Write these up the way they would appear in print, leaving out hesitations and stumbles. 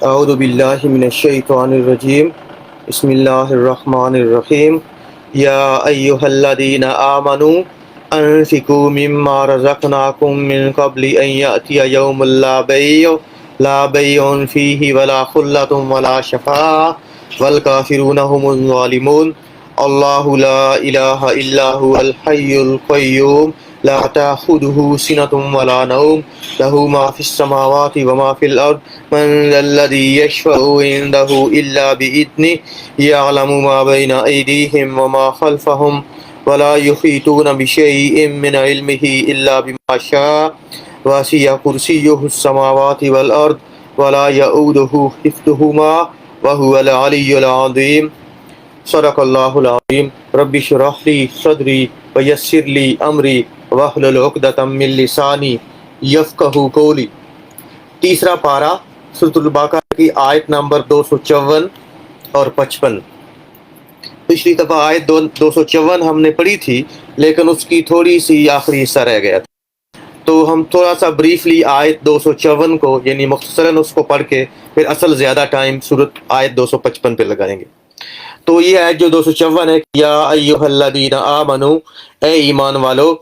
اعوذ باللہ من الشیطان الرجیم بسم اللہ الرحمن الرحیم یا ایہا الذین آمنوا انفقوا مما رزقناکم من قبل ان یأتی یوم لا بیع فیہ ولا خلۃ ولا شفاعۃ والکافرون هم الظالمون اللہ لا الہ الا هو الحی القیوم لا تأخذه سنة ولا نوم له ما في السماوات وما في الأرض من ذا الذي يشفع عنده إلا بإذنه يعلم ما بين أيديهم وما خلفهم ولا يحيطون بشيء من علمه إلا بما شاء وسع كرسيه السماوات والأرض ولا يؤوده حفظهما وهو العلي العظيم صدق اللہ العظیم رب اشرح لی صدری ویسر لی امری واحلل عقدۃ من لسانی یفقہوا قولی۔ تیسرا پارہ سورۃ البقرہ کی آیت نمبر 254 اور 55۔ پچھلی دفعہ آیت 254 ہم نے پڑھی تھی، لیکن اس کی تھوڑی سی آخری حصہ رہ گیا تھا، تو ہم تھوڑا سا بریفلی آیت 254 کو یعنی مختصراً اس کو پڑھ کے پھر اصل زیادہ ٹائم سورۃ آیت 255 پہ لگائیں گے۔ تو یہ آیت جو 254 ہے، یا ایھا الذین آمنو، اے ایمان والو،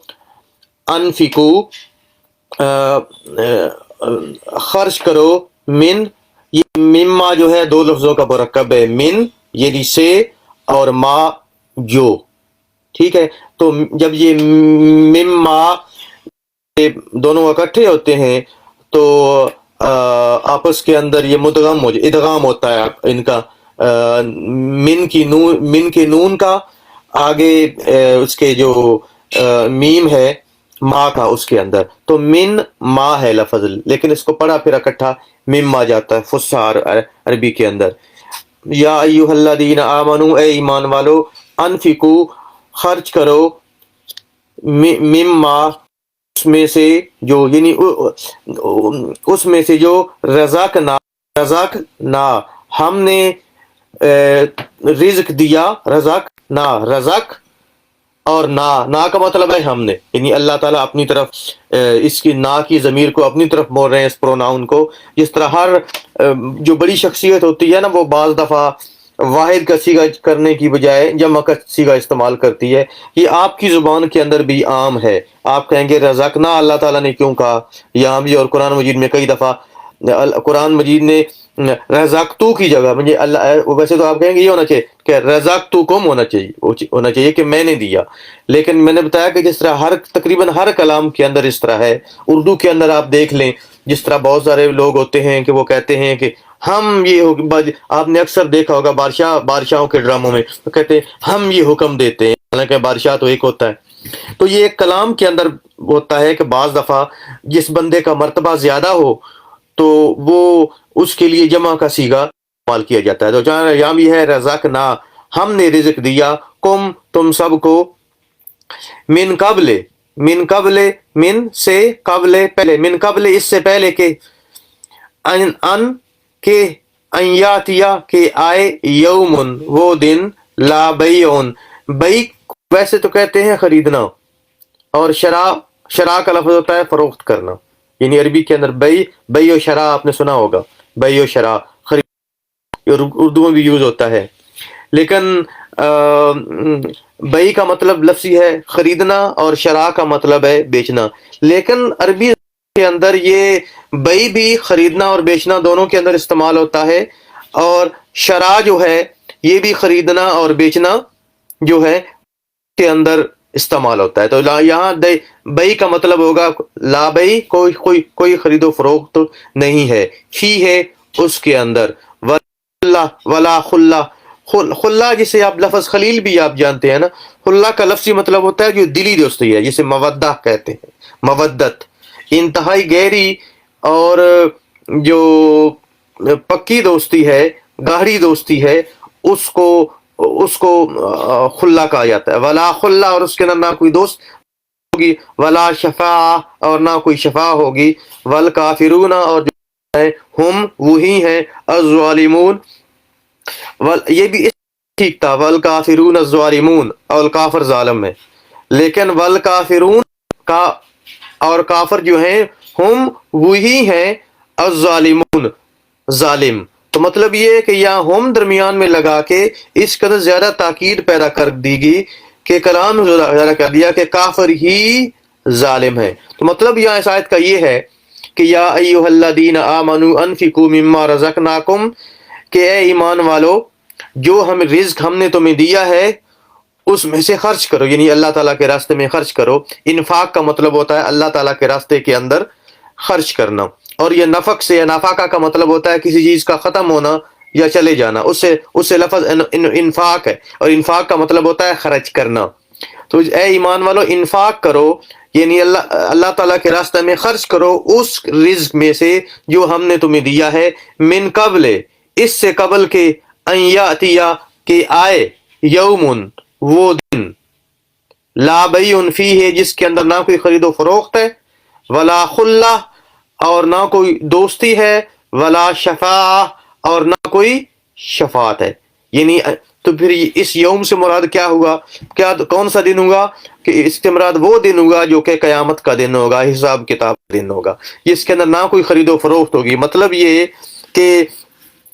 انفقو، خرچ کرو، من، یہ مما جو ہے دو لفظوں کا مرکب ہے، من یعنی سے اور ما جو، ٹھیک ہے۔ تو جب یہ مما دونوں اکٹھے ہوتے ہیں تو آپس کے اندر یہ مدغم ادغام ہوتا ہے ان کا، من کے نون کا آگے اس کے جو میم ہے ما کا اس کے اندر، تو من ما ہے لفظ، لیکن اس کو پڑھا پھر اکٹھا مما جاتا ہے فصحا عربی کے اندر۔ یا ایھا الذین آمنو، اے ایمان والو، انفقو، خرچ کرو، مما، اس میں سے جو، یعنی اس میں سے جو رزقنا ہم نے رزق دیا، رزق اور نا کا مطلب ہے ہم نے، یعنی اللہ تعالیٰ اپنی طرف اس کی نا کی ضمیر کو اپنی طرف موڑ رہے ہیں، اس پروناؤن کو۔ جس طرح ہر جو بڑی شخصیت ہوتی ہے نا، وہ بعض دفعہ واحد کا صیغہ کرنے کی بجائے جمع کا صیغہ استعمال کرتی ہے۔ یہ آپ کی زبان کے اندر بھی عام ہے، آپ کہیں گے رزقنا اللہ تعالیٰ نے کیوں کہا یہاں بھی، اور قرآن مجید میں کئی دفعہ قرآن مجید نے رزقتو کی جگہ، مجھے اللہ، ویسے تو آپ کہیں گے یہ ہونا چاہیے کہ رزقتکم ہونا چاہیے کہ میں نے دیا، لیکن میں نے بتایا کہ جس طرح تقریباً ہر کلام کے اندر اس طرح ہے۔ اردو کے اندر آپ دیکھ لیں، جس طرح بہت سارے لوگ ہوتے ہیں کہ وہ کہتے ہیں کہ ہم یہ، آپ نے اکثر دیکھا ہوگا بادشاہوں کے ڈراموں میں تو کہتے ہیں ہم یہ حکم دیتے ہیں، حالانکہ بادشاہ تو ایک ہوتا ہے۔ تو یہ ایک کلام کے اندر ہوتا ہے کہ بعض دفعہ جس بندے کا مرتبہ زیادہ ہو تو وہ اس کے لیے جمع کا صیغہ استعمال کیا جاتا ہے۔ تو جہاں یہاں بھی ہے رزقنا، ہم نے رزق دیا، کم، تم سب کو، من قبل، من سے، قبل پہلے، من قبل اس سے پہلے کہ، ان یاتیا کہ آئے، یومن وہ دن، لا بیعن، بیع ویسے تو کہتے ہیں خریدنا، اور شراء کا لفظ ہوتا ہے فروخت کرنا، یعنی عربی کے اندر بیع و شراء آپ نے سنا ہوگا، بیع و شراء خرید، اردو میں بھی یوز ہوتا ہے، لیکن بیع کا مطلب لفظی ہے خریدنا اور شراء کا مطلب ہے بیچنا، لیکن عربی کے اندر یہ بیع بھی خریدنا اور بیچنا دونوں کے اندر استعمال ہوتا ہے، اور شراء جو ہے یہ بھی خریدنا اور بیچنا جو ہے کے اندر استعمال ہوتا ہے۔ تو یہاں بیع کا مطلب ہوگا لا بیع، کوئی خرید و فروخت نہیں ہے، فی ہے اس کے اندر، ولا خلا جسے آپ لفظ خلیل بھی آپ جانتے ہیں نا، خلا کا لفظی مطلب ہوتا ہے جو دلی دوستی ہے، جسے مودہ کہتے ہیں، مودت، انتہائی گہری اور جو پکی دوستی ہے، گاڑھی دوستی ہے، اس کو خلا کہا جاتا ہے۔ ولا خلا، اور اس کے اندر نہ کوئی دوست ہوگی، ولا شفاع، اور نہ کوئی شفاع ہوگی، والکافرون، اور جو ہے ہم وہی ہیں، الظالمون، یہ بھی ٹھیک تھا، والکافرون الظالمون، اور کافر ظالم ہے، لیکن والکافرون کا، اور کافر جو ہیں ہم وہی ہیں، الظالمون ظالم. تو مطلب یہ ہے کہ یہاں ہم درمیان میں لگا کے اس قدر زیادہ تاکید پیدا کر دی گئی کہ کلام زیادہ کر دیا کہ کافر ہی ظالم ہے. تو مطلب یہاں اس آیت کا یہ ہے کہ یا ایھا الذین آمنوا انفقوا مما رزقناکم، کہ اے ایمان والو جو رزق ہم نے تمہیں دیا ہے اس میں سے خرچ کرو، یعنی اللہ تعالیٰ کے راستے میں خرچ کرو. انفاق کا مطلب ہوتا ہے اللہ تعالیٰ کے راستے کے اندر خرچ کرنا، اور یہ نفق سے یا نفقہ کا مطلب ہوتا ہے کسی چیز کا ختم ہونا یا چلے جانا، اس سے لفظ انفاق ہے، اور انفاق کا مطلب ہوتا ہے خرچ کرنا. تو اے ایمان والو انفاق کرو، یعنی اللہ تعالیٰ کے راستے میں خرچ کرو اس رزق میں سے جو ہم نے تمہیں دیا ہے، من قبل، اس سے قبل کہ ان یاتیا، کہ آئے، یومن، وہ دن، لا بیع فیہ، جس کے اندر نہ کوئی خرید و فروخت ہے، ولا خلہ، اور نہ کوئی دوستی ہے، ولا شفاعہ، اور نہ کوئی شفاعت ہے. یعنی تو پھر اس یوم سے مراد کیا ہوگا، کون سا دن ہوگا؟ کہ اس سے مراد وہ دن ہوگا جو کہ قیامت کا دن ہوگا، حساب کتاب کا دن ہوگا، جس کے اندر نہ کوئی خرید و فروخت ہوگی. مطلب یہ کہ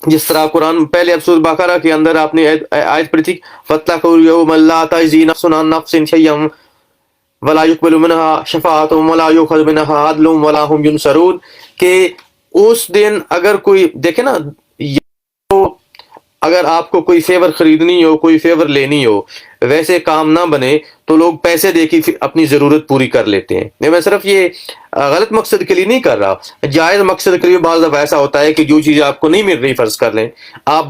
جس طرح قرآن پہلے اب سورۃ بقرہ کے اندر آپ نے آیت پڑھی تھی، فَاتَّقُوا يَوْمًا لَا تَجْزِي نَفْسٌ عَن نَفْسٍ شَيْئًا وَلَا يُقْبَلُ مِنْهَا شَفَاعَةٌ وَلَا يُؤْخَذُ مِنْهَا عَدْلٌ وَلَا هُمْ يُنصَرُونَ، کہ اس دن اگر کوئی دیکھے نا، اگر آپ کو کوئی فیور خریدنی ہو، کوئی فیور لینی ہو، ویسے کام نہ بنے تو لوگ پیسے دے کے اپنی ضرورت پوری کر لیتے ہیں. میں صرف یہ غلط مقصد کے لیے نہیں کر رہا، جائز مقصد کے لیے بعض دفعہ ایسا ہوتا ہے کہ جو چیز آپ کو نہیں مل رہی، فرض کر لیں آپ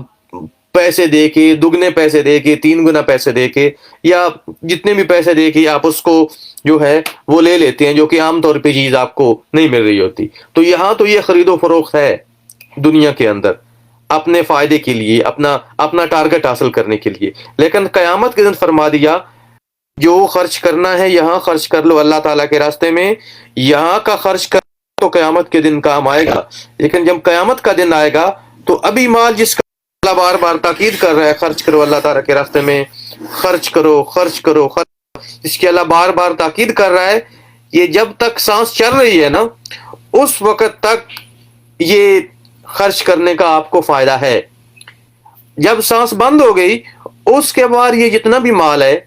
پیسے دے کے، دگنے پیسے دے کے، 3 گنا پیسے دے کے، یا جتنے بھی پیسے دے کے آپ اس کو جو ہے وہ لے لیتے ہیں، جو کہ عام طور پہ چیز آپ کو نہیں مل رہی ہوتی. تو یہاں تو یہ خرید و فروخت ہے دنیا کے اندر اپنے فائدے کے لیے، اپنا ٹارگٹ حاصل کرنے کے لیے. لیکن قیامت کے دن فرما دیا جو خرچ کرنا ہے یہاں خرچ کر لو اللہ تعالیٰ کے راستے میں، یہاں کا خرچ کر تو قیامت کے دن کام آئے گا. لیکن جب قیامت کا دن آئے گا تو ابھی مال جس کا اللہ بار بار تاکید کر رہا ہے خرچ کرو اللہ تعالیٰ کے راستے میں، خرچ کرو خرچ کرو جس کی اللہ بار بار تاکید کر رہا ہے، یہ جب تک سانس چل رہی ہے نا اس وقت تک یہ خرچ کرنے کا آپ کو فائدہ ہے. جب سانس بند ہو گئی اس کے بعد یہ جتنا بھی مال ہے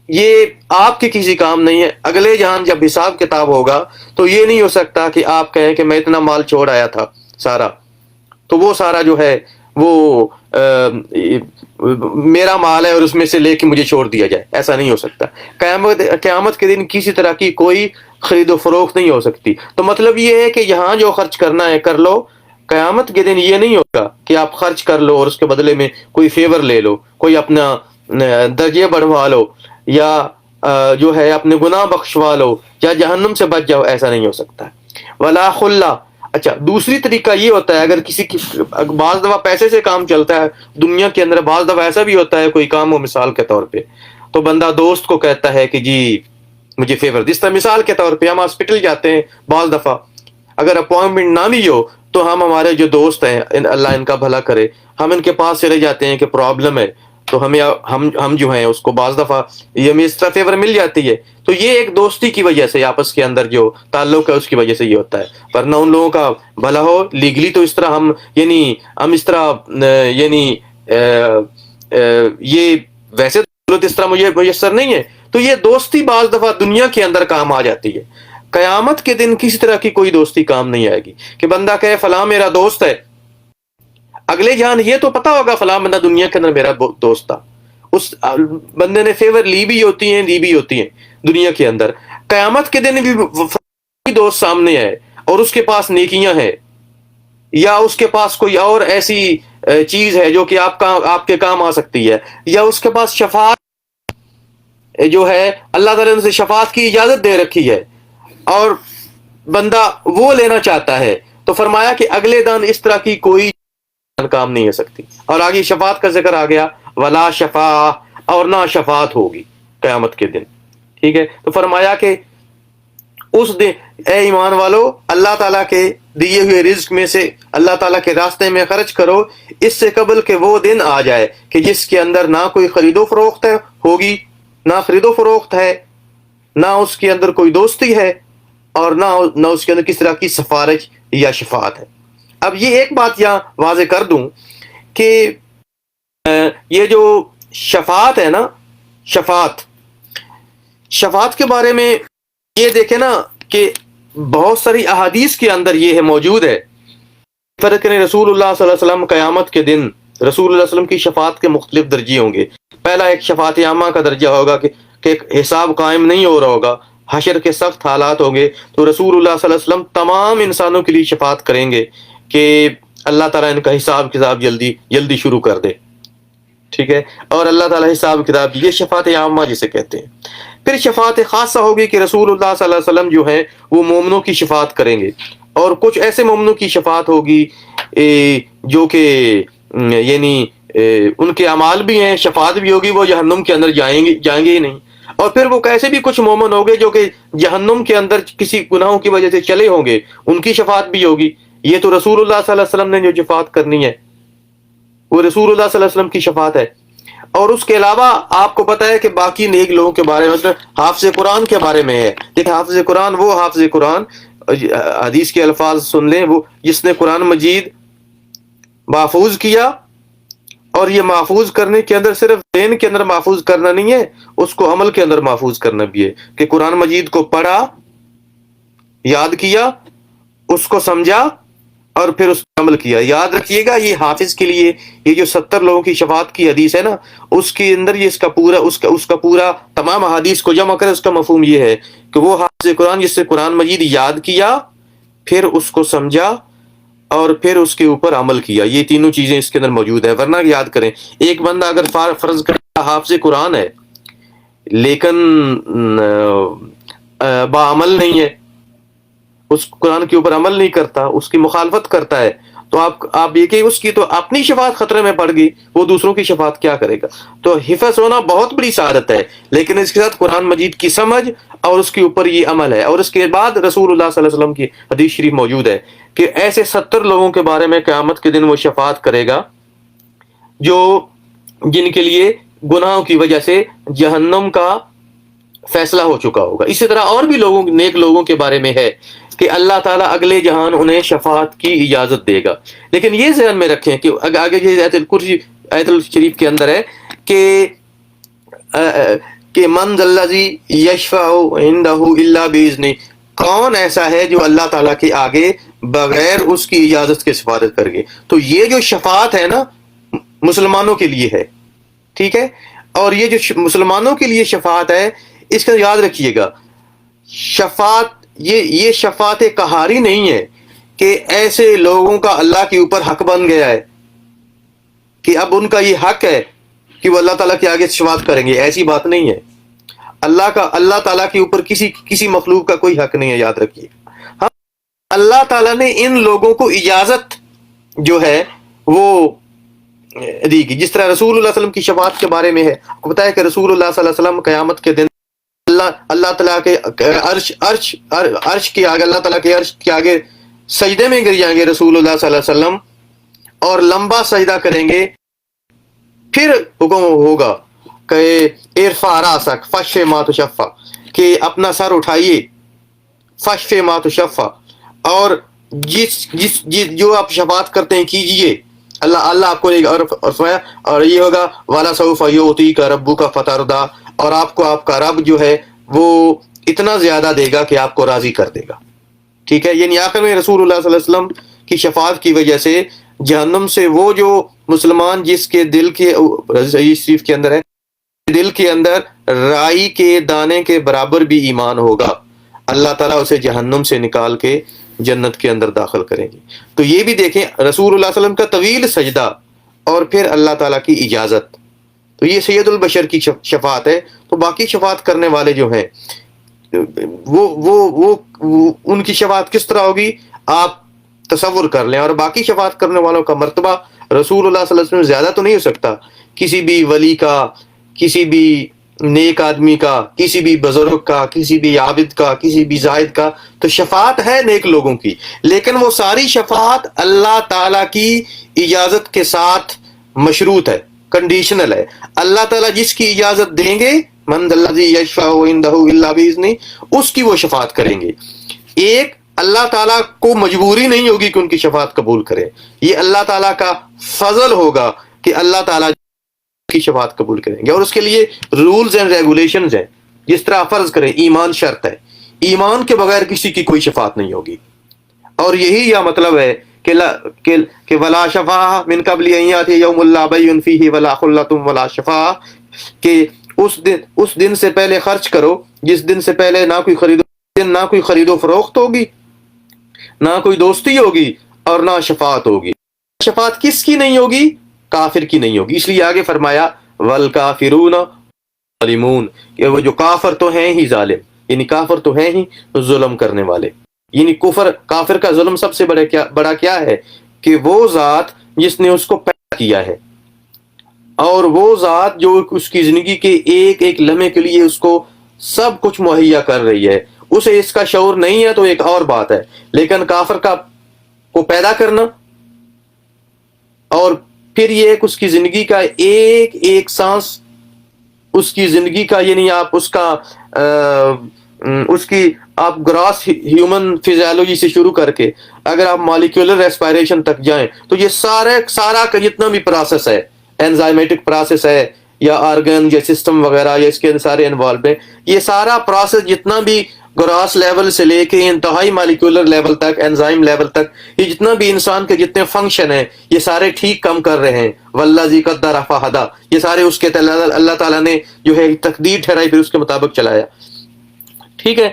یہ آپ کے کسی کام نہیں ہے. اگلے جہان جب حساب کتاب ہوگا تو یہ نہیں ہو سکتا کہ آپ کہیں کہ میں اتنا مال چھوڑ آیا تھا سارا، تو وہ سارا جو ہے وہ میرا مال ہے اور اس میں سے لے کے مجھے چھوڑ دیا جائے، ایسا نہیں ہو سکتا. قیامت کے دن کسی طرح کی کوئی خرید و فروخت نہیں ہو سکتی. تو مطلب یہ ہے کہ یہاں جو خرچ کرنا ہے کر لو، قیامت کے دن یہ نہیں ہوگا کہ آپ خرچ کر لو اور اس کے بدلے میں کوئی فیور لے لو، کوئی اپنا درجے بڑھوا لو، یا جو ہے اپنے گناہ بخشوا لو، یا جہنم سے بچ جاؤ، ایسا نہیں ہو سکتا. ولا خلہ. اچھا دوسری طریقہ یہ ہوتا ہے، اگر کسی کی بعض دفعہ پیسے سے کام چلتا ہے دنیا کے اندر، بعض دفعہ ایسا بھی ہوتا ہے کوئی کام ہو مثال کے طور پہ، تو بندہ دوست کو کہتا ہے کہ جی مجھے فیور، جس طرح مثال کے طور پہ ہم ہاسپٹل جاتے ہیں بعض دفعہ، اگر اپوائنٹمنٹ نہ بھی ہو تو ہمارے جو دوست ہیں اللہ ان کا بھلا کرے، ہم ان کے پاس چلے جاتے ہیں کہ پرابلم ہے، تو ہم جو ہیں اس کو بعض دفعہ یہ اس طرح فیور مل جاتی ہے. تو یہ ایک دوستی کی وجہ سے آپس کے اندر جو تعلق ہے اس کی وجہ سے یہ ہوتا ہے. ورنہ ان لوگوں کا بھلا ہو لیگلی تو اس طرح ہم اس طرح یہ ویسے تو اس طرح مجھے میسر نہیں ہے. تو یہ دوستی بعض دفعہ دنیا کے اندر کام آ جاتی ہے. قیامت کے دن کسی طرح کی کوئی دوستی کام نہیں آئے گی کہ بندہ کہے فلاں میرا دوست ہے، اگلے جان یہ تو پتا ہوگا فلاں بندہ دنیا کے اندر میرا دوست تھا، اس بندے نے فیور لی بھی ہوتی ہیں دنیا کے اندر. قیامت کے دن بھی دوست سامنے ہے اور اس کے پاس نیکیاں ہیں، یا اس کے پاس کوئی اور ایسی چیز ہے جو کہ آپ کے کام آ سکتی ہے، یا اس کے پاس شفاعت جو ہے اللہ تعالیٰ نے شفاعت کی اجازت دے رکھی ہے اور بندہ وہ لینا چاہتا ہے. تو فرمایا کہ اگلے دن اس طرح کی کوئی کام نہیں ہو سکتی. اور آگے شفاعت کا ذکر آ گیا، ولا شفاعہ، اور نہ شفاعت ہوگی قیامت کے دن. ٹھیک ہے، تو فرمایا کہ اس دن اے ایمان والو اللہ تعالیٰ کے دیے ہوئے رزق میں سے اللہ تعالیٰ کے راستے میں خرچ کرو اس سے قبل کہ وہ دن آ جائے کہ جس کے اندر نہ کوئی خرید و فروخت ہوگی، نہ خرید و فروخت ہے، نہ اس کے اندر کوئی دوستی ہے، اور نہ اس کے اندر کس طرح کی سفارش یا شفاعت ہے. اب یہ ایک بات یہاں واضح کر دوں کہ یہ جو شفاعت ہے نا، شفاعت کے بارے میں یہ دیکھیں نا کہ بہت ساری احادیث کے اندر یہ ہے موجود ہے. فرق کریں، رسول اللہ صلی اللہ علیہ وسلم قیامت کے دن رسول اللہ صلی اللہ علیہ وسلم کی شفاعت کے مختلف درجے ہوں گے. پہلا ایک شفاعت عامہ کا درجہ ہوگا کہ حساب قائم نہیں ہو رہا ہوگا، حشر کے سخت حالات ہوں گے، تو رسول اللہ صلی اللہ علیہ وسلم تمام انسانوں کے لیے شفاعت کریں گے کہ اللہ تعالیٰ ان کا حساب کتاب جلدی شروع کر دے. ٹھیک ہے، اور اللہ تعالیٰ حساب کتاب، یہ شفاعت عامہ جسے کہتے ہیں. پھر شفاعت خاصہ ہوگی کہ رسول اللہ صلی اللہ علیہ وسلم جو ہیں وہ مومنوں کی شفاعت کریں گے، اور کچھ ایسے مومنوں کی شفاعت ہوگی جو کہ یعنی ان کے اعمال بھی ہیں، شفاعت بھی ہوگی، وہ جہنم کے اندر جائیں گے ہی نہیں. اور پھر وہ کیسے بھی کچھ مومن ہوگے جو کہ جہنم کے اندر کسی گناہوں کی وجہ سے چلے ہوں گے، ان کی شفاعت بھی ہوگی. یہ تو رسول اللہ صلی اللہ علیہ وسلم نے جو شفاعت کرنی ہے وہ رسول اللہ صلی اللہ علیہ وسلم کی شفاعت ہے. اور اس کے علاوہ آپ کو پتہ ہے کہ باقی نیک لوگوں کے بارے میں، مثلا حافظ قرآن کے بارے میں ہے. دیکھیں حافظ قرآن، وہ حافظ قرآن، حدیث کے الفاظ سن لیں، وہ جس نے قرآن مجید محفوظ کیا، اور یہ محفوظ کرنے کے اندر صرف ذہن کے اندر محفوظ کرنا نہیں ہے، اس کو عمل کے اندر محفوظ کرنا بھی ہے، کہ قرآن مجید کو پڑھا، یاد کیا، اس کو سمجھا، اور پھر اس پر عمل کیا. یاد رکھیے گا، یہ حافظ کے لیے یہ جو 70 لوگوں کی شفاعت کی حدیث ہے نا، اس کے اندر یہ اس کا پورا تمام حدیث کو جمع کرے، اس کا مفہوم یہ ہے کہ وہ حافظ قرآن جس سے قرآن مجید یاد کیا، پھر اس کو سمجھا، اور پھر اس کے اوپر عمل کیا. یہ تینوں چیزیں اس کے اندر موجود ہے. ورنہ یاد کریں، ایک بندہ اگر فرض کرتا حافظ قرآن ہے لیکن بعمل نہیں ہے، اس قرآن کے اوپر عمل نہیں کرتا، اس کی مخالفت کرتا ہے، تو آپ یہ کہ اس کی تو اپنی شفاعت خطرے میں پڑ گئی، وہ دوسروں کی شفاعت کیا کرے گا. تو حفظ ہونا بہت بڑی سعادت ہے، لیکن اس کے ساتھ قرآن مجید کی سمجھ اور اس کے اوپر یہ عمل ہے. اور اس کے بعد رسول اللہ صلی اللہ علیہ وسلم کی حدیث شریف موجود ہے کہ ایسے 70 لوگوں کے بارے میں قیامت کے دن وہ شفاعت کرے گا جن کے لیے گناہوں کی وجہ سے جہنم کا فیصلہ ہو چکا ہوگا. اسی طرح اور بھی نیک لوگوں کے بارے میں ہے کہ اللہ تعالیٰ اگلے جہان انہیں شفاعت کی اجازت دے گا. لیکن یہ ذہن میں رکھیں کہ آگے یہ آیت الشریف کے اندر ہے کہ من ذا الذی یشفع عندہ الا باذنہ، کون ایسا ہے جو اللہ تعالیٰ کے آگے بغیر اس کی اجازت کے سفارش کر گے. تو یہ جو شفاعت ہے نا مسلمانوں کے لیے ہے، ٹھیک ہے. اور یہ جو مسلمانوں کے لیے شفاعت ہے، اس کا یاد رکھیے گا، شفاعت یہ شفاعت قہاری نہیں ہے کہ ایسے لوگوں کا اللہ کے اوپر حق بن گیا ہے کہ اب ان کا یہ حق ہے کہ وہ اللہ تعالیٰ کے آگے شفاعت کریں گے. ایسی بات نہیں ہے. اللہ تعالیٰ کے اوپر کسی مخلوق کا کوئی حق نہیں ہے، یاد رکھیے. ہاں، اللہ تعالیٰ نے ان لوگوں کو اجازت جو ہے وہ دی گی، جس طرح رسول اللہ صلی اللہ علیہ وسلم کی شفاعت کے بارے میں ہے. آپ کو پتہ ہے کہ رسول اللہ صلی اللہ علیہ وسلم قیامت کے دن اللہ تعالیٰ کے عرش کے آگے، اللہ تعالیٰ کے عرش کے آگے سجدے میں گر جائیں گے رسول اللہ صلی اللہ علیہ وسلم، اور لمبا سجدہ کریں گے. پھر حکم ہوگا کہ ارفع راسک فاشف ما تشفع، کہ اپنا سر اٹھائیے، فاشف ما تشفع، اور جو آپ شفاعت کرتے ہیں کیجئے، اللہ آپ کو اور یہ ہوگا والا سوف یعطیک ربک فترضی، اور آپ کو آپ کا رب جو ہے وہ اتنا زیادہ دے گا کہ آپ کو راضی کر دے گا. ٹھیک ہے، یعنی آخر میں رسول اللہ صلی اللہ علیہ وسلم کی شفاعت کی وجہ سے جہنم سے وہ جو مسلمان جس کے دل کے شریف کے اندر ہے، دل کے اندر رائی کے دانے کے برابر بھی ایمان ہوگا، اللہ تعالیٰ اسے جہنم سے نکال کے جنت کے اندر داخل کریں گے. تو یہ بھی دیکھیں، رسول اللہ صلی اللہ علیہ وسلم کا طویل سجدہ اور پھر اللہ تعالیٰ کی اجازت، تو یہ سید البشر کی شفاعت ہے. تو باقی شفاعت کرنے والے جو ہیں وہ ان کی شفاعت کس طرح ہوگی آپ تصور کر لیں. اور باقی شفاعت کرنے والوں کا مرتبہ رسول اللہ صلی اللہ علیہ وسلم زیادہ تو نہیں ہو سکتا، کسی بھی ولی کا، کسی بھی نیک آدمی کا، کسی بھی بزرگ کا، کسی بھی عابد کا، کسی بھی زاہد کا. تو شفاعت ہے نیک لوگوں کی، لیکن وہ ساری شفاعت اللہ تعالیٰ کی اجازت کے ساتھ مشروط ہے، کنڈیشنل ہے. اللہ تعالیٰ جس کی اجازت دیں گے، من ذا الذی یشفع عندہ الا باذنہ، اس کی وہ شفاعت کریں گے. ایک اللہ تعالیٰ کو مجبوری نہیں ہوگی کہ ان کی شفاعت قبول کرے، یہ اللہ تعالیٰ کا فضل ہوگا کہ اللہ تعالیٰ کی شفاعت قبول کریں گے، اور اس کے لیے رولز اینڈ ریگولیشنز ہیں. جس طرح فرض کریں ایمان شرط ہے، ایمان کے بغیر کسی کی کوئی شفاعت نہیں ہوگی، اور یہی یا مطلب ہے کہ ولا شفاء من قبل ان یاتی یوم لا بیع فیہ ولا خلۃ ولا شفاء، کہ اس دن سے پہلے خرچ کرو جس دن سے پہلے نہ کوئی خرید و فروخت ہوگی، نہ کوئی دوستی ہوگی، اور نہ شفاعت ہوگی. شفاعت کس کی نہیں ہوگی؟ کافر کی نہیں ہوگی. اس لیے آگے فرمایا والکافرون ظالمون، کہ وہ جو کافر تو ہیں ہی ظالم، یعنی کافر تو ہیں ہی ظلم کرنے والے. یعنی کافر کا ظلم سب سے بڑا کیا ہے؟ کہ وہ ذات جس نے اس کو پیدا کیا ہے، اور وہ ذات جو اس کی زندگی کے ایک ایک لمحے کے لیے اس کو سب کچھ مہیا کر رہی ہے، اسے اس کا شعور نہیں ہے تو ایک اور بات ہے، لیکن کافر کو پیدا کرنا اور پھر یہ ایک اس کی زندگی کا ایک ایک سانس، اس کی زندگی کا، یعنی آپ اس کی آپ گراس ہیومن فزیالوجی سے شروع کر کے اگر آپ مالیکولر ریسپائریشن تک جائیں تو یہ سارا کا جتنا بھی پروسیس ہے، انزائمیٹک پروسیس ہے یا آرگن یا سسٹم وغیرہ یا اس کے سارے انوالو ہیں، یہ سارا پروسیس جتنا بھی گراس لیول سے لے کے انتہائی مالیکولر لیول تک، انزائم لیول تک، یہ جتنا بھی انسان کے جتنے فنکشن ہیں یہ سارے ٹھیک کام کر رہے ہیں. والذی قدر فہدی، یہ سارے اس کے اللہ تعالیٰ نے جو ہے تقدیر ٹھہرائی پھر اس کے مطابق چلایا. ٹھیک ہے.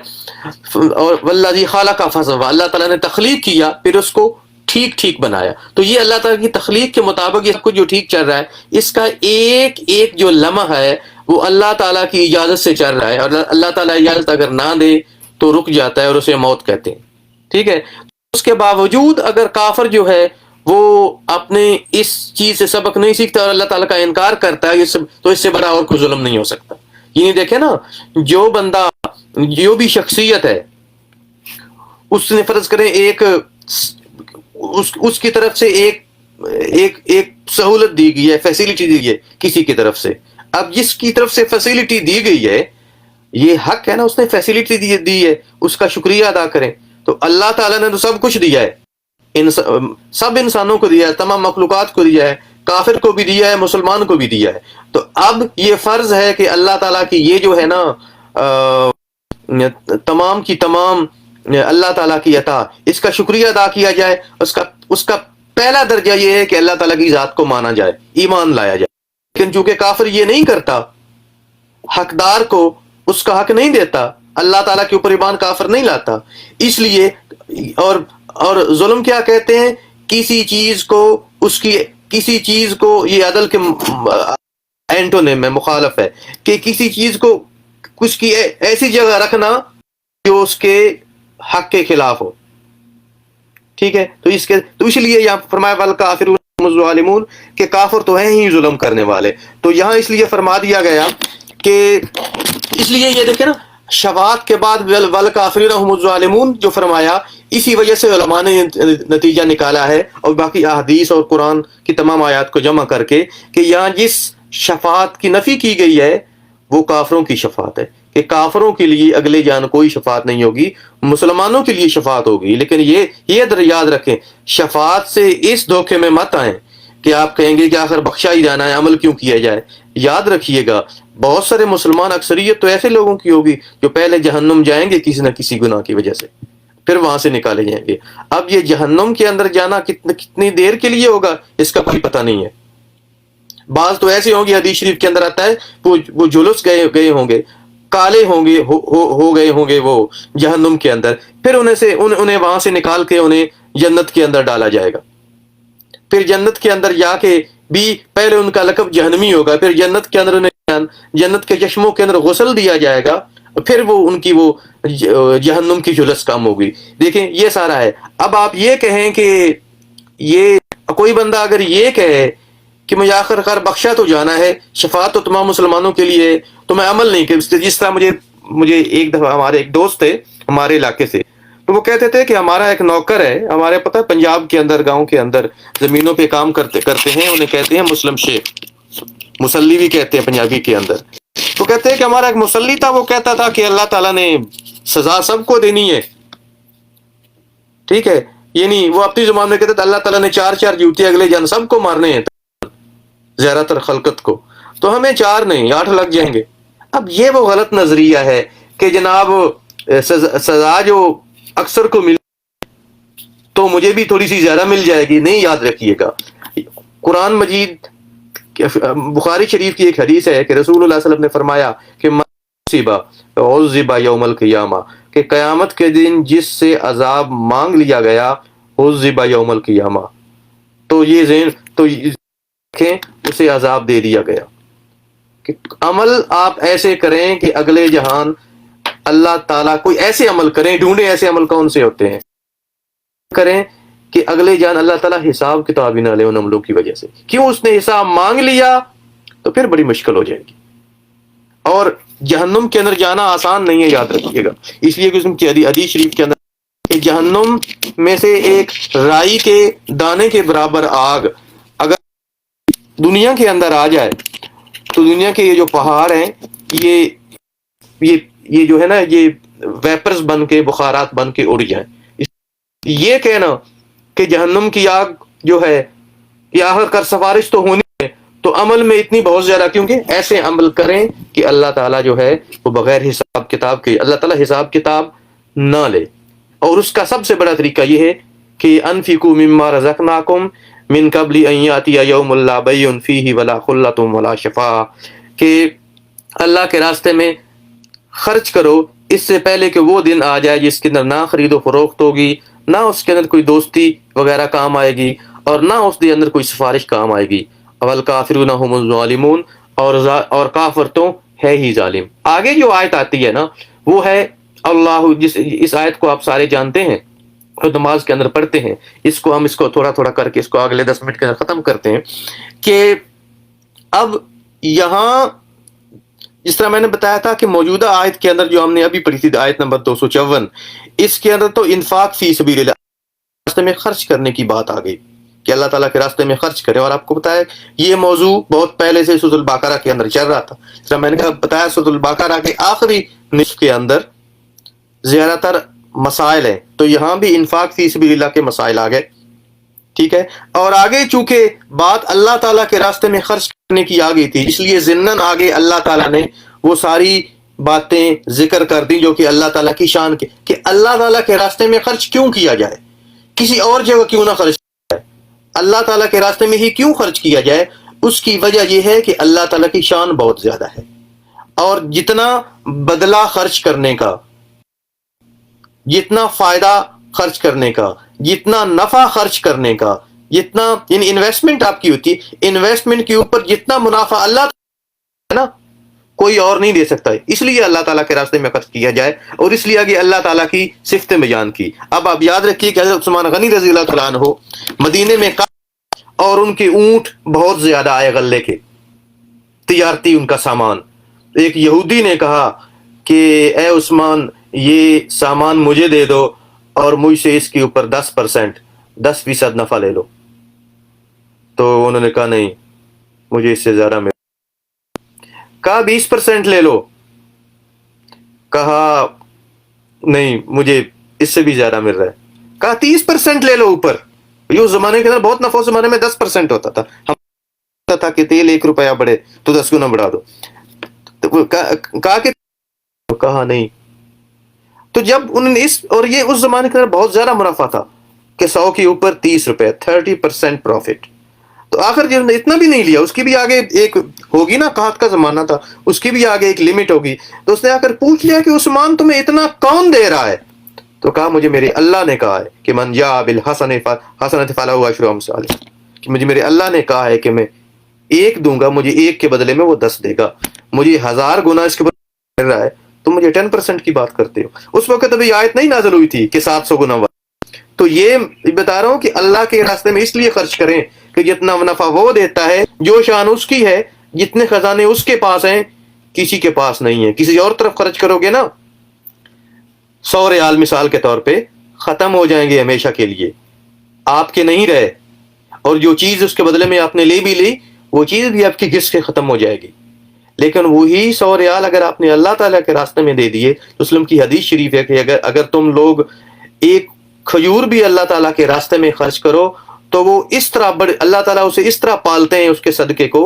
اور والذی خلق فسوی، اللہ تعالیٰ نے تخلیق کیا پھر اس کو ٹھیک بنایا. تو یہ اللہ تعالیٰ کی تخلیق کے مطابق یہ کچھ جو ٹھیک چل رہا ہے، اس کا ایک ایک جو لمحہ ہے وہ اللہ تعالیٰ کی اجازت سے چل رہا ہے، اور اللہ تعالیٰ اجازت اگر نہ دے تو رک جاتا ہے اور اسے موت کہتے ہیں. ٹھیک ہے. اس کے باوجود اگر کافر جو ہے وہ اپنے اس چیز سے سبق نہیں سیکھتا اور اللہ تعالیٰ کا انکار کرتا ہے تو اس سے بڑا اور کوئی ظلم نہیں ہو سکتا. یعنی دیکھیں نا، جو بندہ جو بھی شخصیت ہے اس نے فرض کریں ایک اس کی طرف سے ایک سہولت دی گئی ہے، فیسیلٹی دی گئی ہے کسی کی طرف سے. اب جس کی طرف سے فیسیلٹی دی گئی ہے یہ حق ہے نا، اس نے فیسیلٹی دی ہے، اس کا شکریہ ادا کریں. تو اللہ تعالیٰ نے تو سب کچھ دیا ہے، سب انسانوں کو دیا ہے، تمام مخلوقات کو دیا ہے، کافر کو بھی دیا ہے، مسلمان کو بھی دیا ہے. تو اب یہ فرض ہے کہ اللہ تعالیٰ کی یہ جو ہے نا تمام کی تمام اللہ تعالیٰ کی عطا، اس کا شکریہ ادا کیا جائے. اس کا پہلا درجہ یہ ہے کہ اللہ تعالیٰ کی ذات کو مانا جائے، ایمان لایا جائے. لیکن چونکہ کافر یہ نہیں کرتا، حقدار کو اس کا حق نہیں دیتا، اللہ تعالیٰ کے اوپر ایمان کافر نہیں لاتا، اس لیے اور ظلم کیا کہتے ہیں؟ کسی چیز کو یہ عدل کے اینٹونیم میں مخالف ہے، کہ کسی چیز کو اس کی ایسی جگہ رکھنا جو اس کے حق کے خلاف ہو. ٹھیک ہے. تو اس لیے یہاں فرمایا والکافرون الظالمون، کہ کافر تو ہیں ہی ظلم کرنے والے. تو یہاں اس لیے فرما دیا گیا کہ اس لیے یہ دیکھیں نا، شفاعت کے بعد والکافرون هم الظالمون جو فرمایا، اسی وجہ سے علماء نے نتیجہ نکالا ہے، اور باقی احادیث اور قرآن کی تمام آیات کو جمع کر کے، کہ یہاں جس شفاعت کی نفی کی گئی ہے وہ کافروں کی شفاعت ہے، کہ کافروں کے لیے اگلے جان کوئی شفاعت نہیں ہوگی، مسلمانوں کے لیے شفاعت ہوگی. لیکن یہ یاد رکھیں، شفاعت سے اس دھوکے میں مت آئیں کہ آپ کہیں گے کہ آخر بخشا ہی جانا ہے، عمل کیوں کیا جائے. یاد رکھیے گا بہت سارے مسلمان، اکثریت تو ایسے لوگوں کی ہوگی جو پہلے جہنم جائیں گے کسی نہ کسی گناہ کی وجہ سے، پھر وہاں سے نکالے جائیں گے. اب یہ جہنم کے اندر جانا کتنی دیر کے لیے ہوگا اس کا کوئی پتہ نہیں ہے. بعض تو ایسے ہوں گے، حدیث شریف کے اندر آتا ہے وہ جلوس گئے ہوں گے، کالے ہوں گے، ہو گئے ہوں گے وہ جہنم کے اندر، پھر انہیں وہاں سے نکال کے انہیں جنت کے اندر ڈالا جائے گا. پھر جنت کے اندر جا کے بھی پہلے ان کا لقب جہنمی ہوگا، پھر جنت کے اندر انہیں جنت کے چشموں کے اندر غسل دیا جائے گا، پھر ان کی وہ جہنم کی جلس کم ہوگی. دیکھیں یہ سارا ہے. اب آپ یہ کہیں کہ یہ کوئی بندہ اگر یہ کہے کہ مجھے آخر کار بخشا تو جانا ہے، شفاعت تو تمام مسلمانوں کے لیے ہے، تو میں عمل نہیں کرتا. جس طرح مجھے ایک دفعہ ہمارے ایک دوست تھے ہمارے علاقے سے، تو وہ کہتے تھے کہ ہمارا ایک نوکر ہے، ہمارے پتہ پنجاب کے اندر گاؤں کے اندر زمینوں پہ کام کرتے ہیں، انہیں کہتے ہیں مسلم شیخ، مسلی بھی کہتے ہیں پنجابی کے اندر. تو کہتے ہیں کہ ہمارا ایک مسلی تھا، وہ کہتا تھا کہ اللہ تعالیٰ نے سزا سب کو دینی ہے، ٹھیک ہے، یعنی وہ اپنی زبان میں کہتے تھے اللہ تعالیٰ نے 4 جوتے اگلے جان سب کو مارنے ہیں، زیادہ تر خلقت کو، تو ہمیں 4 نہیں 8 لگ جائیں گے۔ اب یہ وہ غلط نظریہ ہے کہ جناب سزا جو اکثر کو مل تو مجھے بھی تھوڑی سی زیادہ مل جائے گی، نہیں، یاد رکھیے گا قرآن مجید بخاری شریف کی ایک حدیث ہے کہ رسول اللہ صلی اللہ علیہ وسلم نے فرمایا کہ عذب یوم القیامہ، کہ قیامت کے دن جس سے عذاب مانگ لیا گیا عذب یوم القیامہ، تو یہ ذہن تو رکھیں اسے عذاب دے دیا گیا۔ کہ عمل آپ ایسے کریں کہ اگلے جہان اللہ تعالیٰ کوئی ایسے عمل کریں، ڈھونڈیں ایسے عمل کون سے ہوتے ہیں کریں کہ اگلے جان اللہ تعالیٰ حساب کتاب ہی نہ لے ان عملوں کی وجہ سے۔ کیوں؟ اس نے حساب مانگ لیا تو پھر بڑی مشکل ہو جائے گی، اور جہنم کے اندر جانا آسان نہیں ہے، یاد رکھیے گا۔ اس لیے کہ اس کی حدیث شریف کے اندر کہ جہنم میں سے ایک رائی کے دانے کے برابر آگ اگر دنیا کے اندر آ جائے تو دنیا کے یہ جو پہاڑ ہیں یہ جو ہے نا، یہ ویپرز بن کے، بخارات بن کے اڑ جائیں۔ یہ کہنا کہ جہنم کی آگ جو ہے یہ آخر کر سفارش تو ہونی ہے، تو عمل میں اتنی بہت زیادہ، کیونکہ ایسے عمل کریں کہ اللہ تعالیٰ جو ہے وہ بغیر حساب کتاب کے، اللہ تعالیٰ حساب کتاب نہ لے۔ اور اس کا سب سے بڑا طریقہ یہ ہے کہ انفقوا مما رزقناکم من قبل ان یاتی یوم لا بیع فیہ ولا خلۃ ولا شفاعہ، کہ اللہ کے راستے میں خرچ کرو اس سے پہلے کہ وہ دن آ جائے جس کے اندر نہ خرید و فروخت ہوگی، نہ اس کے اندر کوئی دوستی وغیرہ کام آئے گی، اور نہ اس کے اندر کوئی سفارش کام آئے گی۔ والکافرون هم الظالمون، اور کافر تو ہے ہی ظالم۔ آگے جو آیت آتی ہے نا وہ ہے اللہ، اس آیت کو آپ سارے جانتے ہیں اور نماز کے اندر پڑھتے ہیں، اس کو تھوڑا تھوڑا کر کے اس کو اگلے 10 منٹ کے اندر ختم کرتے ہیں۔ کہ اب یہاں جس طرح میں نے بتایا تھا کہ موجودہ آیت کے اندر جو ہم نے ابھی پڑھی تھی، آیت نمبر 254، اس کے اندر تو انفاق فی سبیل اللہ، راستے میں خرچ کرنے کی بات آ گئی کہ اللہ تعالیٰ کے راستے میں خرچ کرے۔ اور آپ کو بتایا یہ موضوع بہت پہلے سے سورۃ البقرہ کے اندر چل رہا تھا، جس طرح میں نے بتایا سورۃ البقرہ کے آخری نصف کے اندر زیادہ تر مسائل ہیں، تو یہاں بھی انفاق فی سبیل اللہ کے مسائل آ گئے، ٹھیک ہے۔ اور آگے چونکہ بات اللہ تعالیٰ کے راستے میں خرچ کرنے کی آ گئی تھی، اس لیے ضمناً آگے اللہ تعالیٰ نے وہ ساری باتیں ذکر کر دی جو کہ اللہ تعالیٰ کی شان کے، کہ اللہ تعالیٰ کے راستے میں خرچ کیوں کیا جائے، کسی اور جگہ کیوں نہ خرچ کیا جائے، اللہ تعالیٰ کے راستے میں ہی کیوں خرچ کیا جائے۔ اس کی وجہ یہ ہے کہ اللہ تعالیٰ کی شان بہت زیادہ ہے، اور جتنا بدلہ خرچ کرنے کا، جتنا فائدہ خرچ کرنے کا، جتنا نفع خرچ کرنے کا، جتنا یعنی انویسٹمنٹ آپ کی ہوتی ہے، انویسٹمنٹ کے اوپر جتنا منافع اللہ ہے نا کوئی اور نہیں دے سکتا ہے، اس لیے اللہ تعالیٰ کے راستے میں خرچ کیا جائے، اور اس لیے آگے اللہ تعالیٰ کی صفت بیان کی۔ اب آپ یاد رکھیے کہ حضرت عثمان غنی رضی اللہ تعالیٰ عنہ مدینے میں اور ان کے اونٹ بہت زیادہ آئے، غلے کے تجارتی ان کا سامان۔ ایک یہودی نے کہا کہ اے عثمان یہ سامان مجھے دے دو اور مجھ سے اس کے اوپر 10% نفع لے لو، تو انہوں نے کہا نہیں مجھے اس سے زیادہ مل، کہا 20% لے لو، کہا نہیں مجھے اس سے بھی زیادہ مل رہا ہے، کہا 30% لے لو اوپر۔ یہ اس زمانے کے اندر بہت نفع، اس زمانے میں 10% ہوتا تھا، ہم تھا کہ تیل 1 روپیہ بڑھے تو 10 گنا بڑھا دو، تو کہا نہیں۔ تو جب انہوں نے اور یہ اس زمانے کے اندر بہت زیادہ منافع تھا کہ 100 کے اوپر 30 روپے، 30% پروفٹ، تو آخر جب نے اتنا بھی نہیں لیا، اس کی بھی آگے ایک ہوگی نا، قحط کا زمانہ تھا، اس کی بھی آگے ایک لمٹ ہوگی، تو اس نے آ کر پوچھ لیا کہ عثمان تمہیں اتنا کون دے رہا ہے؟ تو کہا مجھے میرے اللہ نے کہا ہے کہ من جاء بالحسنۃ فلہ عشر امثالہا، کہ مجھے میرے اللہ نے کہا ہے کہ میں 1 دوں گا، مجھے 1 کے بدلے میں وہ 10 دے گا، مجھے 1000 گنا اس کے بدلے مل رہا ہے، تو مجھے 10% کی بات کرتے ہو۔ اس وقت ابھی آیت نہیں نازل ہوئی تھی کہ 700 گنا والا۔ تو یہ بتا رہا ہوں کہ اللہ کے راستے میں اس لیے خرچ کریں کہ جتنا نفع وہ دیتا ہے، جو شان اس کی ہے، جتنے خزانے اس کے پاس ہیں کسی کے پاس نہیں ہے۔ کسی اور طرف خرچ کرو گے نا، 100 ریال مثال کے طور پہ ختم ہو جائیں گے ہمیشہ کے لیے، آپ کے نہیں رہے، اور جو چیز اس کے بدلے میں آپ نے لے بھی لی وہ چیز بھی آپ کی گھس کے ختم ہو جائے گی۔ لیکن وہی 100 ریال اگر آپ نے اللہ تعالیٰ کے راستے میں دے دیے، تو اسلم کی حدیث شریف ہے کہ اگر تم لوگ ایک کھجور بھی اللہ تعالیٰ کے راستے میں خرچ کرو تو وہ اس طرح اللہ تعالیٰ اسے اس طرح پالتے ہیں اس کے صدقے کو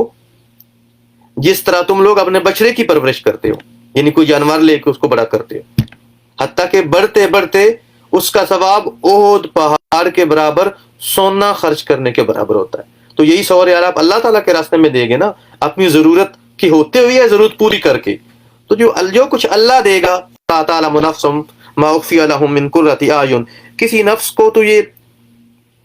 جس طرح تم لوگ اپنے بچڑے کی پرورش کرتے ہو، یعنی کوئی جانور لے کے اس کو بڑا کرتے ہو، حتیٰ کہ بڑھتے بڑھتے اس کا ثواب احد پہاڑ کے برابر سونا خرچ کرنے کے برابر ہوتا ہے۔ تو یہی سوال یار آپ اللہ تعالیٰ کے راستے میں دیں گے نا، اپنی ضرورت کی ہوتے ہوئے یا ضرورت پوری کر کے، تو جو کچھ اللہ دے گا، تعالیٰ نفسم ما اخفی لہم من قرۃ اعین، کسی نفس کو تو یہ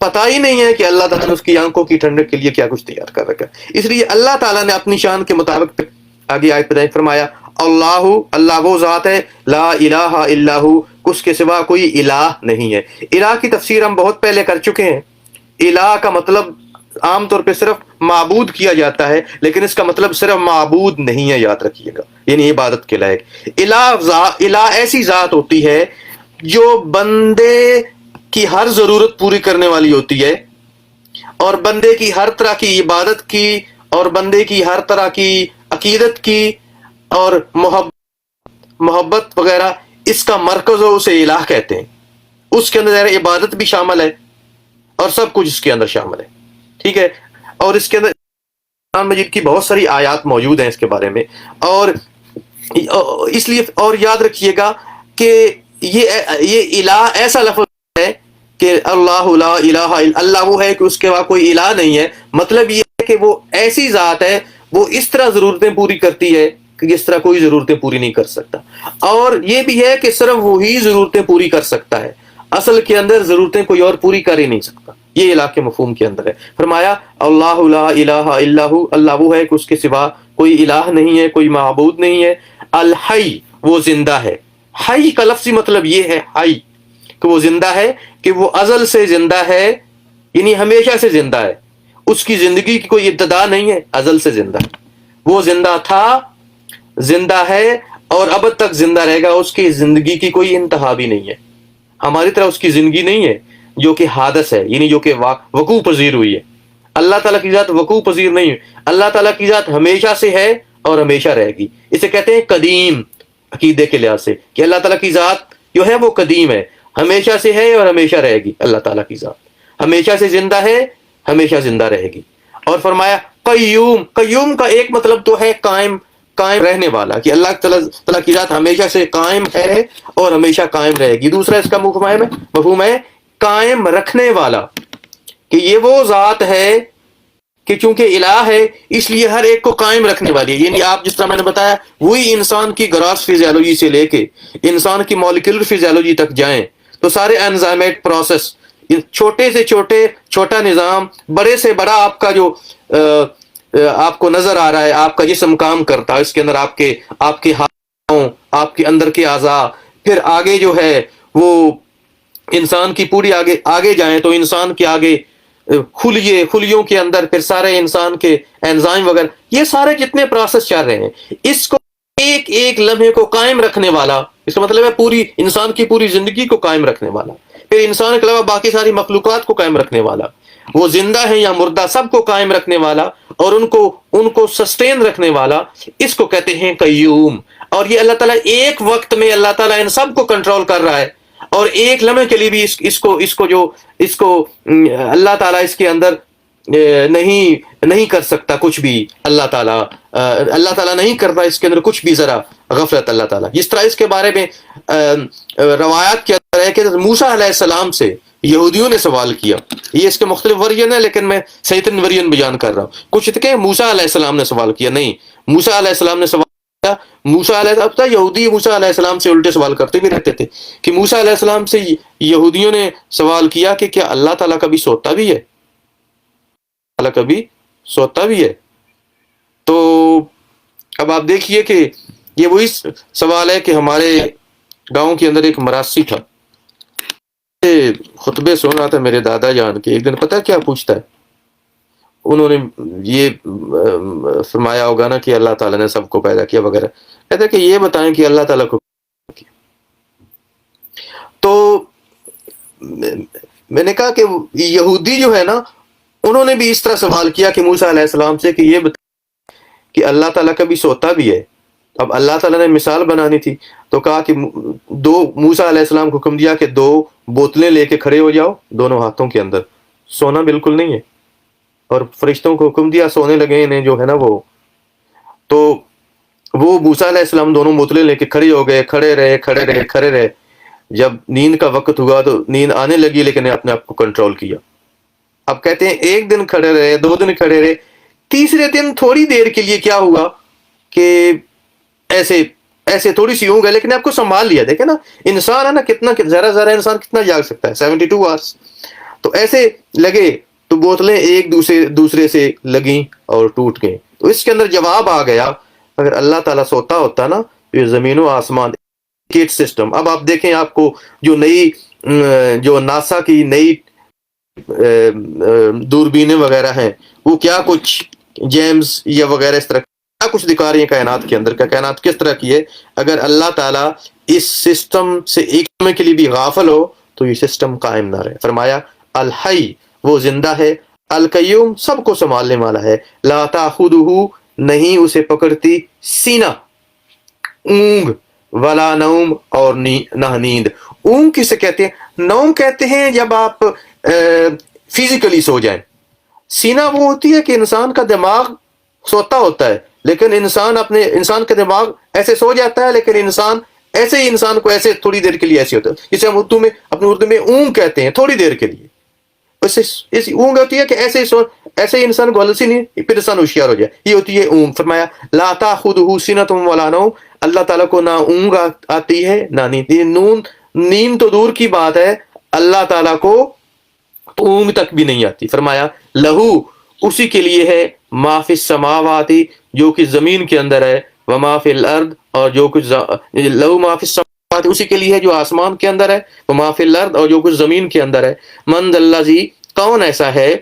پتہ ہی نہیں ہے کہ اللہ تعالیٰ نے اس کی آنکھوں کی ٹھنڈک کے لیے کیا کچھ تیار کر رکھا ہے۔ اس لیے اللہ تعالیٰ نے اپنی شان کے مطابق آگے آیت میں فرمایا اللہ وہ ذات ہے لا الہ الا ہو، اس کے سوا کوئی الہ نہیں ہے۔ الہ کی تفسیر ہم بہت پہلے کر چکے ہیں۔ الہ کا مطلب عام طور پہ صرف معبود کیا جاتا ہے، لیکن اس کا مطلب صرف معبود نہیں ہے، یاد رکھیے گا، یعنی عبادت کے لائق۔ الہ ایسی ذات ہوتی ہے جو بندے کی ہر ضرورت پوری کرنے والی ہوتی ہے، اور بندے کی ہر طرح کی عبادت کی، اور بندے کی ہر طرح کی عقیدت کی اور محبت وغیرہ اس کا مرکز ہو، اسے الہ کہتے ہیں۔ اس کے اندر عبادت بھی شامل ہے اور سب کچھ اس کے اندر شامل ہے، ٹھیک ہے۔ اور اس کے اندر قرآن مجید کی بہت ساری آیات موجود ہیں اس کے بارے میں، اور اس لیے اور یاد رکھیے گا کہ یہ الہ ایسا لفظ ہے کہ اللہ لا الہ الا اللہ، وہ ہے کہ اس کے بعد کوئی الہ نہیں ہے۔ مطلب یہ ہے کہ وہ ایسی ذات ہے، وہ اس طرح ضرورتیں پوری کرتی ہے کہ جس طرح کوئی ضرورتیں پوری نہیں کر سکتا، اور یہ بھی ہے کہ صرف وہی ضرورتیں پوری کر سکتا ہے، اصل کے اندر ضرورتیں کوئی اور پوری کر ہی نہیں سکتا۔ یہ الہ کے مفہوم کے اندر ہے۔ فرمایا اللہ لا الہ الا ہو، اللہ وہ ہے کہ اس کے سوا کوئی الہ نہیں ہے، کوئی معبود نہیں ہے۔ الحی، وہ زندہ ہے۔ حی کا لفظی مطلب یہ ہے، حی کہ وہ زندہ ہے، کہ وہ ازل سے زندہ ہے، یعنی ہمیشہ سے زندہ ہے، اس کی زندگی کی کوئی ابتدا نہیں ہے، ازل سے زندہ ہے۔ وہ زندہ تھا، زندہ ہے، اور اب تک زندہ رہے گا، اس کی زندگی کی کوئی انتہا بھی نہیں ہے۔ ہماری طرح اس کی زندگی نہیں ہے جو کہ حادث ہے، یعنی جو کہ وقوع پذیر ہوئی ہے۔ اللہ تعالیٰ کی ذات وقوع پذیر نہیں ہے، اللہ تعالیٰ کی ذات ہمیشہ سے ہے اور ہمیشہ رہے گی۔ اسے کہتے ہیں قدیم، عقیدے کے لحاظ سے، کہ اللہ تعالیٰ کی ذات جو ہے وہ قدیم ہے، ہمیشہ سے ہے اور ہمیشہ رہے گی۔ اللہ تعالیٰ کی ذات ہمیشہ سے زندہ ہے، ہمیشہ زندہ رہے گی۔ اور فرمایا قیوم، قیوم کا ایک مطلب تو ہے قائم رہنے والا، کہ اللہ تعالیٰ کی ذات ہمیشہ سے قائم ہے اور ہمیشہ قائم رہے گی۔ دوسرا اس کا مفہوم ہے قائم رکھنے والا، کہ یہ وہ ذات ہے کہ چونکہ الہ ہے اس لیے ہر ایک کو قائم رکھنے والی ہے۔ یعنی آپ جس طرح میں نے بتایا، وہی انسان کی گراس فزیالوجی سے لے کے انسان کی مالیکولر فزیالوجی تک جائیں تو سارے انزائمیٹ پروسیس، چھوٹے سے چھوٹا نظام، بڑے سے بڑا آپ کا جو آپ کو نظر آ رہا ہے، آپ کا جسم کام کرتا ہے، اس کے اندر آپ کے ہاتھوں، آپ کے اندر کے اعضاء، پھر آگے جو ہے وہ انسان کی پوری آگے جائیں تو انسان کے آگے خلیوں کے اندر پھر سارے انسان کے انزائم وغیرہ، یہ سارے جتنے پروسیس چل رہے ہیں، اس کو ایک ایک لمحے کو قائم رکھنے والا، اس کا مطلب ہے پوری انسان کی پوری زندگی کو قائم رکھنے والا، پھر انسان کے علاوہ باقی ساری مخلوقات کو قائم رکھنے والا، وہ زندہ ہے یا مردہ سب کو قائم رکھنے والا اور ان کو سسٹین رکھنے والا، اس کو کہتے ہیں قیوم۔ اور یہ اللہ تعالیٰ ایک وقت میں اللہ تعالیٰ ان سب کو کنٹرول کر رہا ہے، اور ایک لمحے کے لیے بھی اس کو اللہ تعالیٰ اس کے اندر نہیں کر سکتا کچھ بھی۔ اللہ تعالیٰ نہیں کرتا اس کے اندر کچھ بھی ذرا غفلت اللہ تعالیٰ۔ جس طرح اس کے بارے میں روایات کے اندر ہے کہ موسیٰ علیہ السلام سے یہودیوں نے سوال کیا، یہ اس کے مختلف ورژن ہیں لیکن میں صحیح ترین ورژن بیان کر رہا ہوں۔ کچھ کہ موسیٰ علیہ السلام نے سوال کیا، نہیں، موسیٰ علیہ السلام نے سوال کیا۔ موسیٰ علیہ السلام، یہودی موسیٰ علیہ السلام سے الٹے سوال کرتے بھی رہتے تھے، کہ موسیٰ علیہ السلام سے یہودیوں نے سوال کیا کہ کیا اللہ تعالیٰ کبھی سوتا بھی ہے؟ اللہ کبھی سوتا بھی ہے؟ تو اب آپ دیکھیے کہ یہ وہی سوال ہے کہ ہمارے گاؤں کے اندر ایک مراسی تھا، خطبے سن رہا تھا میرے دادا جان کے، ایک دن پتہ کیا پوچھتا ہے، انہوں نے یہ فرمایا ہوگا نا کہ اللہ تعالیٰ نے سب کو پیدا کیا وغیرہ، کہتا ہے کہ یہ بتائیں کہ اللہ تعالیٰ کو کیا؟ تو میں نے کہا کہ یہودی جو ہے نا، انہوں نے بھی اس طرح سوال کیا کہ موسیٰ علیہ السلام سے کہ یہ بتائیں کہ اللہ تعالیٰ کبھی سوتا بھی ہے۔ اب اللہ تعالیٰ نے مثال بنانی تھی تو کہا کہ موسیٰ علیہ السلام کو حکم دیا کہ 2 بوتلیں لے کے کھڑے ہو جاؤ دونوں ہاتھوں کے اندر، سونا بالکل نہیں ہے، اور فرشتوں کو حکم دیا سونے لگے انہیں جو ہے نا وہ، تو وہ موسیٰ علیہ السلام دونوں بوتلیں لے کے کھڑے ہو گئے، کھڑے رہے، جب نیند کا وقت ہوا تو نیند آنے لگی لیکن اپنے آپ کو کنٹرول کیا۔ اب کہتے ہیں ایک دن کھڑے رہے، 2 دن کھڑے رہے، تیسرے دن تھوڑی دیر کے لیے کیا ہوا کہ ایسے تھوڑی سی ہوں گے لیکن آپ کو سنبھال لیا۔ دیکھیں نا انسان ہے نا، کتنا ذرا انسان کتنا جاگ سکتا ہے، 72 آورس۔ تو ایسے لگے تو بوتلیں ایک دوسرے سے لگیں اور ٹوٹ گئیں۔ تو اس کے اندر جواب آ گیا، اگر اللہ تعالیٰ سوتا ہوتا نا یہ زمین و آسمان کیٹ سسٹم۔ اب آپ دیکھیں آپ کو جو ناسا کی نئی دوربینیں وغیرہ ہیں وہ کیا کچھ جیمز یا وغیرہ اس طرح کیا کچھ دکھا رہی ہیں کائنات کے اندر کا، کائنات کس طرح کی ہے۔ اگر اللہ تعالیٰ اس سسٹم سے ایک سمے کے لیے بھی غافل ہو تو یہ سسٹم قائم نہ رہے۔ فرمایا الحی وہ زندہ ہے، القیوم سب کو سنبھالنے والا ہے، لا تاخذہ نہیں اسے پکڑتی سینہ اونگ، ولا نوم اور نہ نیند۔ اونگ کسے کہتے ہیں؟ نوم کہتے ہیں جب آپ فزیکلی سو جائیں۔ سینہ وہ ہوتی ہے کہ انسان کا دماغ سوتا ہوتا ہے لیکن انسان کا دماغ ایسے سو جاتا ہے، لیکن ایسے ہی انسان کو ایسے تھوڑی دیر کے لیے ایسے ہوتا ہے، جسے ہم اپنے اردو میں اونگ کہتے ہیں، تھوڑی دیر کے لیے۔ ایسی اونگ ہوتی ہے کہ ایسے ہی انسان کو السی نہیں پھر انسان ہوشیار ہو جائے، یہ ہوتی ہے اونگ۔ فرمایا لا تاخذہ سنۃ ولا نوم، اللہ تعالیٰ کو نہ اونگ آتی ہے نہ نیند۔ نیند تو دور کی بات ہے، اللہ تعالیٰ کو اونگ تک بھی نہیں آتی۔ فرمایا لہو اسی کے لیے ہے، ما فی السماوات جو کہ زمین کے اندر ہے، وما فی الارض اور جو کچھ لہو ما فی السماوات اسی کے لیے ہے جو آسمان کے اندر ہے، وما فی الارض اور جو کچھ زمین کے اندر ہے۔ من ذا الذی کون ایسا ہے،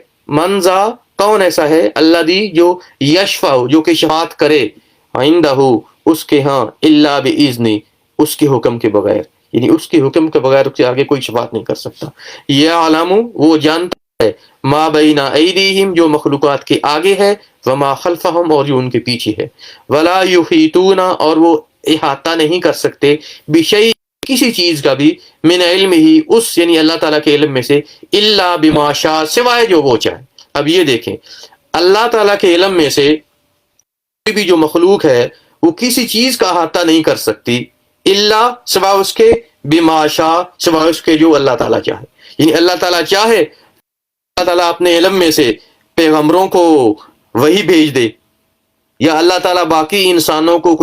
کون ایسا ہے، الذی جو یشفع جو کہ شفاعت کرے، عندہ اس کے ہاں، الا باذنہ اس کے حکم کے بغیر، یعنی اس کے حکم کے بغیر اس کے آگے کوئی شفاعت نہیں کر سکتا۔ یعلم وہ جانتا ہے، ما بین ایدیہم جو مخلوقات کے آگے ہے، وما خلفہم اور جو ان کے پیچھے ہے، ولا یحیطون اور وہ احاطہ نہیں کر سکتے، بشیء کسی چیز کا بھی، من علم ہی اس یعنی اللہ تعالیٰ کے علم میں سے، الا بما شاء سوائے جو وہ چاہے۔ اب یہ دیکھیں اللہ تعالیٰ کے علم میں سے کوئی بھی جو مخلوق ہے وہ کسی چیز کا احاطہ نہیں کر سکتی، الا سوائے اس کے، بما شاء سوائے اس کے جو اللہ تعالیٰ چاہے۔ یعنی اللہ تعالیٰ چاہے اللہ تعالیٰ اپنے علم میں سے پیغمبروں کو وحی بھیج دے، یا اللہ تعالیٰ باقی انسانوں کو